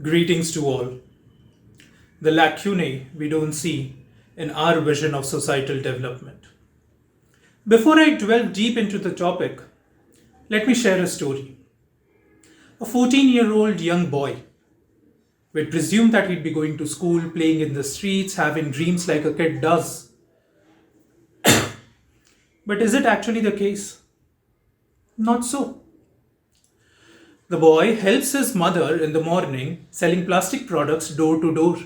Greetings to all. The lacunae we don't see in our vision of societal development. Before I delve deep into the topic, let me share a story. A 14-year-old young boy. We'd presume that he'd be going to school, playing in the streets, having dreams like a kid does. But is it actually the case? Not so. The boy helps his mother in the morning selling plastic products door to door.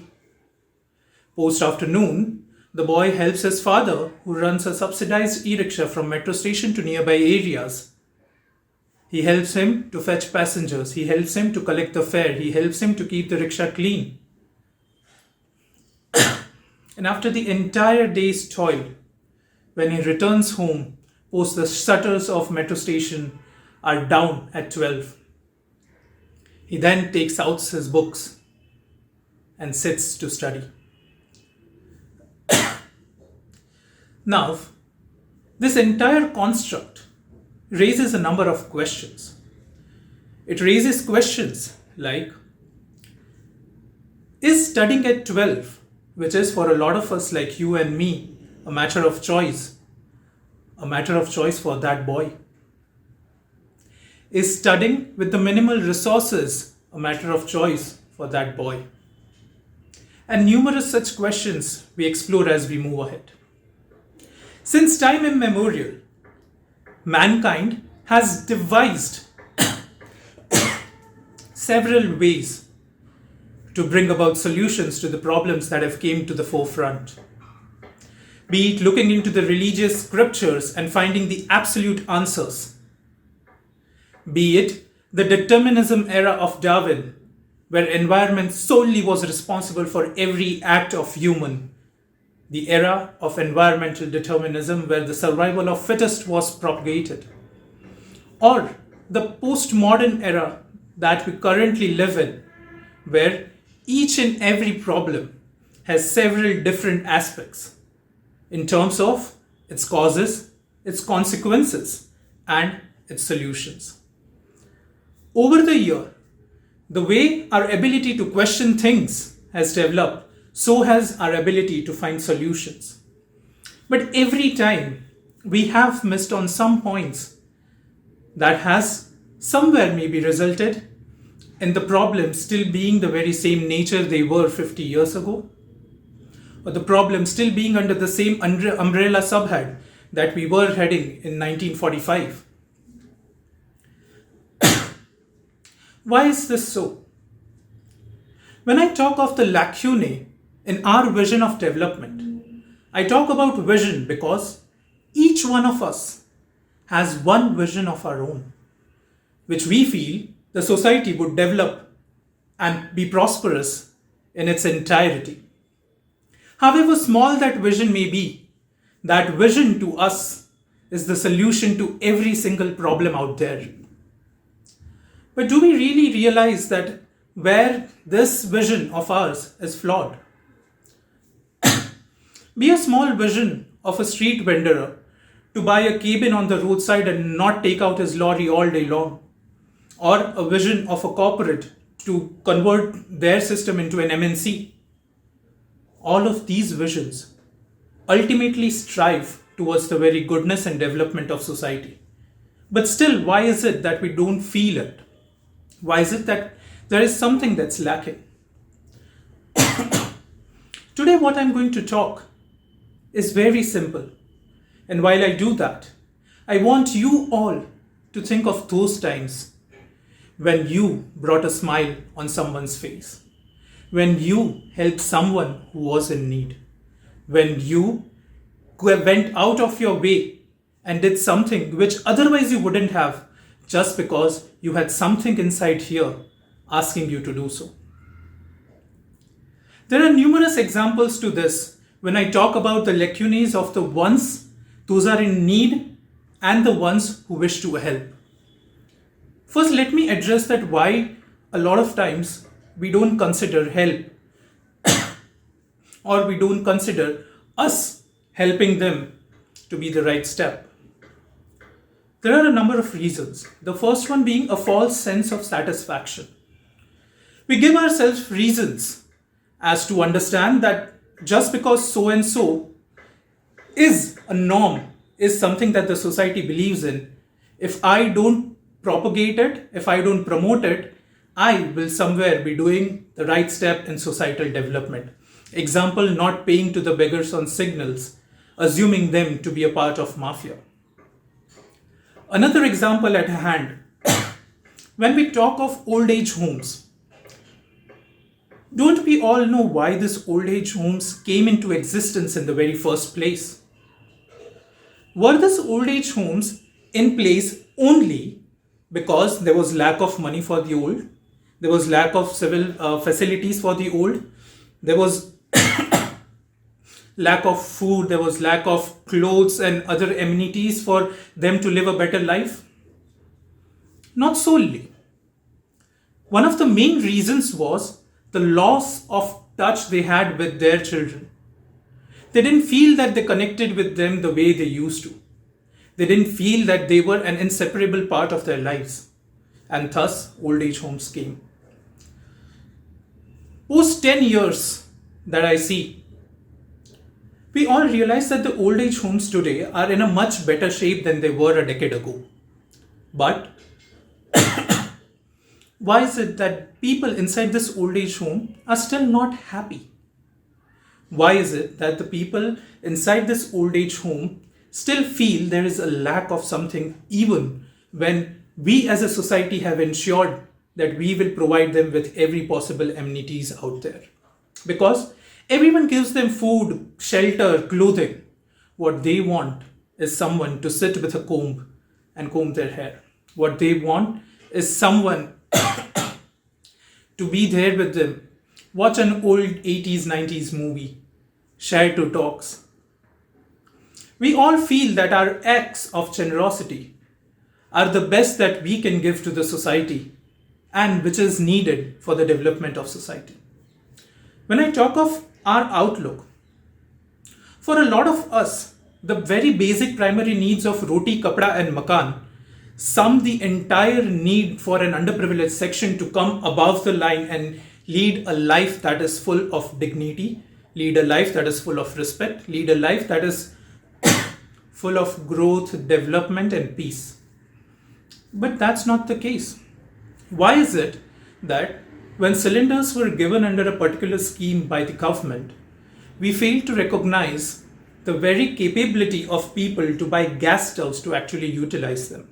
Post afternoon, the boy helps his father, who runs a subsidized e-rickshaw from metro station to nearby areas. He helps him to fetch passengers, he helps him to collect the fare, he helps him to keep the rickshaw clean. And after the entire day's toil, when he returns home, post the shutters of metro station are down at 12. He then takes out his books and sits to study. Now, this entire construct raises a number of questions. It raises questions like, is studying at 12, which is for a lot of us like you and me, a matter of choice for that boy? Is studying with the minimal resources a matter of choice for that boy? And numerous such questions we explore as we move ahead. Since time immemorial, mankind has devised several ways to bring about solutions to the problems that have come to the forefront. Be it looking into the religious scriptures and finding the absolute answers. Be it the determinism era of Darwin, where environment solely was responsible for every act of human. The era of environmental determinism, where the survival of fittest was propagated. Or the postmodern era that we currently live in, where each and every problem has several different aspects in terms of its causes, its consequences, and its solutions. Over the year, the way our ability to question things has developed, so has our ability to find solutions. But every time we have missed on some points that has somewhere maybe resulted in the problems still being the very same nature they were 50 years ago, or the problem still being under the same umbrella subhead that we were heading in 1945. Why is this so? When I talk of the lacunae in our vision of development, I talk about vision because each one of us has one vision of our own, which we feel the society would develop and be prosperous in its entirety. However small that vision may be, that vision to us is the solution to every single problem out there. But do we really realize that where this vision of ours is flawed? Be a small vision of a street vendor to buy a cabin on the roadside and not take out his lorry all day long, or a vision of a corporate to convert their system into an MNC. All of these visions ultimately strive towards the very goodness and development of society. But still, why is it that we don't feel it? Why is it that there is something that's lacking? Today, what I'm going to talk is very simple. And while I do that, I want you all to think of those times when you brought a smile on someone's face, when you helped someone who was in need, when you went out of your way and did something which otherwise you wouldn't have, just because you had something inside here asking you to do so. There are numerous examples to this when I talk about the lacunae of the ones those are in need and the ones who wish to help. First, let me address that why a lot of times we don't consider help or we don't consider us helping them to be the right step. There are a number of reasons. The first one being a false sense of satisfaction. We give ourselves reasons as to understand that just because so and so is a norm, is something that the society believes in, if I don't propagate it, if I don't promote it, I will somewhere be doing the right step in societal development. Example, not paying to the beggars on signals, assuming them to be a part of mafia. Another example at hand, when we talk of old age homes, don't we all know why these old age homes came into existence in the very first place? Were these old age homes in place only because there was lack of money for the old, there was lack of civil facilities for the old, there was lack of food, there was lack of clothes and other amenities for them to live a better life? Not solely. One of the main reasons was the loss of touch they had with their children. They didn't feel that they connected with them the way they used to. They didn't feel that they were an inseparable part of their lives. And thus, old age homes came. Post 10 years that I see, we all realize that the old age homes today are in a much better shape than they were a decade ago. But why is it that people inside this old age home are still not happy? Why is it that the people inside this old age home still feel there is a lack of something, even when we as a society have ensured that we will provide them with every possible amenities out there? Because everyone gives them food, shelter, clothing. What they want is someone to sit with a comb and comb their hair. What they want is someone to be there with them, watch an old 80s, 90s movie, share two talks. We all feel that our acts of generosity are the best that we can give to the society and which is needed for the development of society. When I talk of our outlook, for a lot of us, the very basic primary needs of roti, kapda and makan sum the entire need for an underprivileged section to come above the line and lead a life that is full of dignity, lead a life that is full of respect, lead a life that is full of growth, development and peace. But that's not the case. Why is it that when cylinders were given under a particular scheme by the government, we failed to recognize the very capability of people to buy gas stoves to actually utilize them?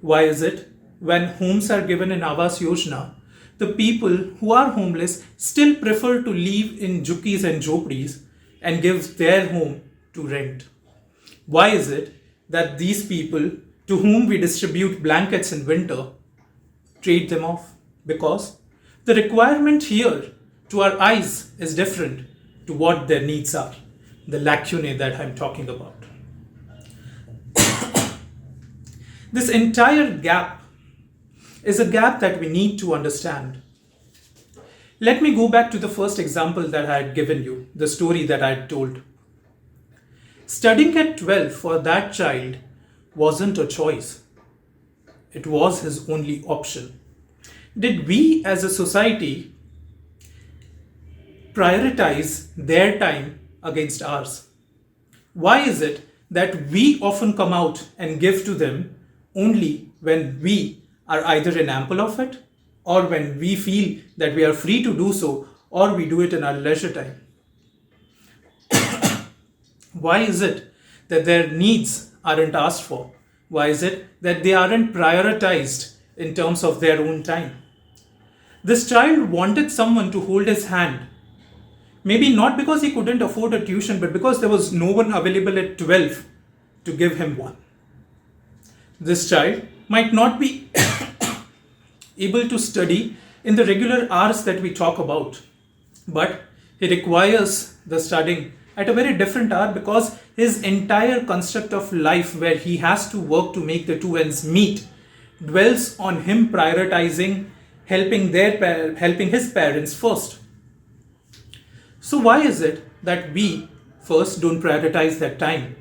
Why is it when homes are given in Awas Yojana, the people who are homeless still prefer to live in jukis and jhopdis and give their home to rent? Why is it that these people to whom we distribute blankets in winter trade them off? Because the requirement here to our eyes is different to what their needs are, the lacunae that I'm talking about. This entire gap is a gap that we need to understand. Let me go back to the first example that I had given you, the story that I had told. Studying at 12 for that child wasn't a choice. It was his only option. Did we as a society prioritize their time against ours? Why is it that we often come out and give to them only when we are either in ample of it, or when we feel that we are free to do so, or we do it in our leisure time? Why is it that their needs aren't asked for? Why is it that they aren't prioritized in terms of their own time? This child wanted someone to hold his hand. Maybe not because he couldn't afford a tuition, but because there was no one available at 12 to give him one. This child might not be able to study in the regular hours that we talk about, but he requires the studying at a very different hour because his entire construct of life, where he has to work to make the two ends meet, dwells on him prioritizing helping his parents first. So why is it that we first don't prioritize that time?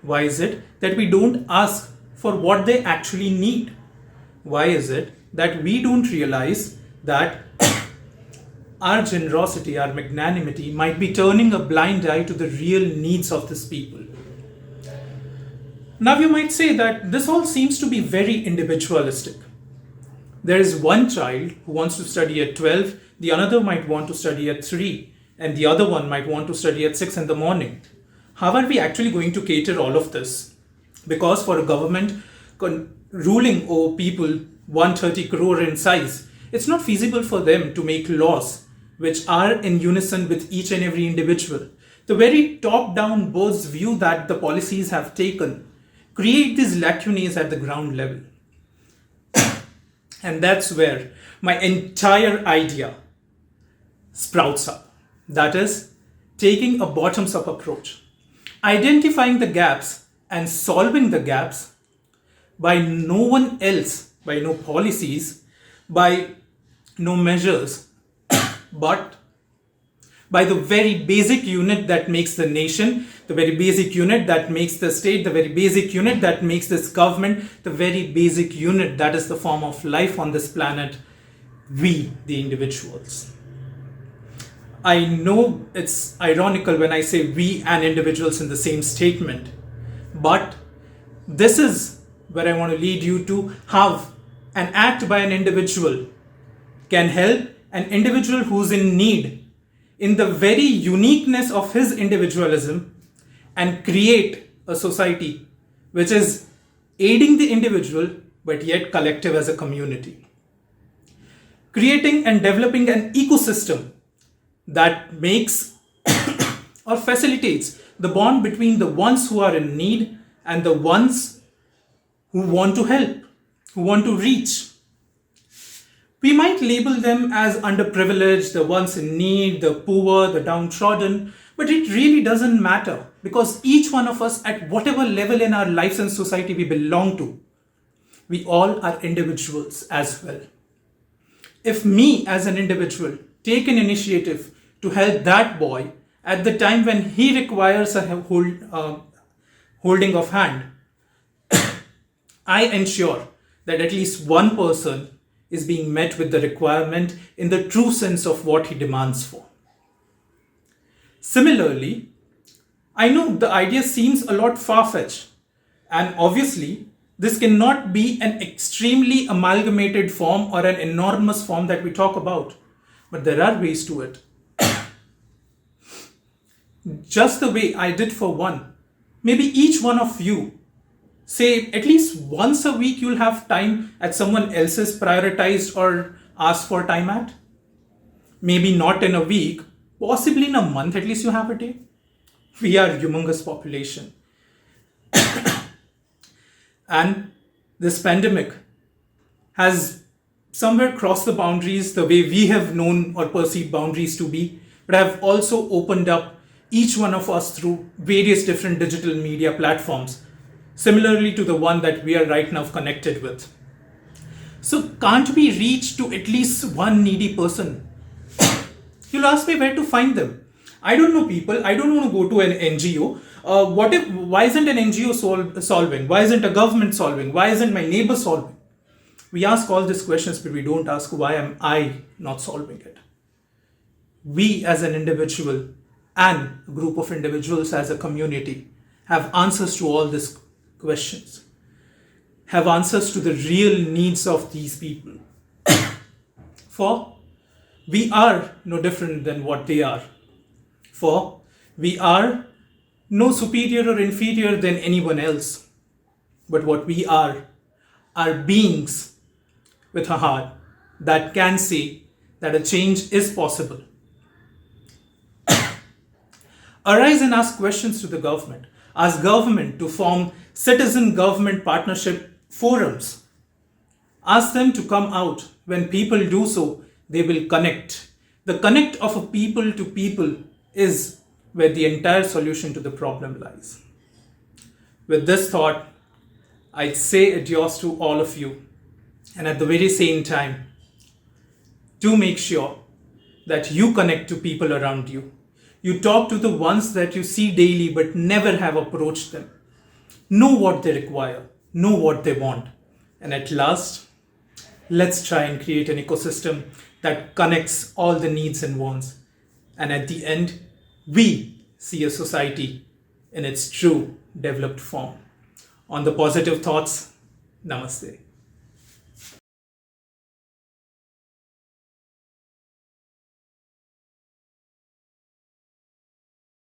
Why is it that we don't ask for what they actually need? Why is it that we don't realize that our generosity, our magnanimity might be turning a blind eye to the real needs of these people. Now, you might say that this all seems to be very individualistic. There is one child who wants to study at 12, the another might want to study at 3, and the other one might want to study at 6 in the morning. How are we actually going to cater all of this? Because for a government ruling over people 130 crore in size, it's not feasible for them to make laws which are in unison with each and every individual. The very top-down bird's view that the policies have taken create these lacunae at the ground level. And that's where my entire idea sprouts up. That is, taking a bottoms-up approach, identifying the gaps and solving the gaps by no one else, by no policies, by no measures, but by the very basic unit that makes the nation, the very basic unit that makes the state, the very basic unit that makes this government, the very basic unit that is the form of life on this planet, we, the individuals. I know it's ironical when I say we and individuals in the same statement, but this is where I want to lead you to have an act by an individual can help an individual who's in need in the very uniqueness of his individualism and create a society which is aiding the individual but yet collective as a community. Creating and developing an ecosystem that makes or facilitates the bond between the ones who are in need and the ones who want to help, who want to reach. We might label them as underprivileged, the ones in need, the poor, the downtrodden, but it really doesn't matter because each one of us at whatever level in our lives and society we belong to, we all are individuals as well. If me as an individual take an initiative to help that boy at the time when he requires a holding of hand, I ensure that at least one person is being met with the requirement in the true sense of what he demands for. Similarly, I know the idea seems a lot far-fetched, and obviously this cannot be an extremely amalgamated form or an enormous form that we talk about, but there are ways to it. Just the way I did for one, maybe each one of you, say at least once a week you'll have time at someone else's prioritized or asked for time at. Maybe not in a week, possibly in a month at least you have a day. We are a humongous population. And this pandemic has somewhere crossed the boundaries the way we have known or perceived boundaries to be, but have also opened up each one of us through various different digital media platforms, similarly to the one that we are right now connected with. So can't we reach to at least one needy person? You'll ask me where to find them. I don't know people. I don't want to go to an NGO. Why isn't an NGO solving? Why isn't a government solving? Why isn't my neighbor solving? We ask all these questions, but we don't ask why am I not solving it. We as an individual and a group of individuals as a community have answers to all these questions, have answers to the real needs of these people. For we are no different than what they are. For we are no superior or inferior than anyone else. But what we are beings with a heart that can say that a change is possible. Arise and ask questions to the government. Ask government to form citizen government partnership forums. Ask them to come out. When people do so, they will connect. The connect of a people to people is where the entire solution to the problem lies. With this thought, I say adios to all of you. And at the very same time, do make sure that you connect to people around you. You talk to the ones that you see daily but never have approached them. Know what they require. Know what they want. And at last, let's try and create an ecosystem that connects all the needs and wants. And at the end, we see a society in its true developed form. On the positive thoughts, namaste.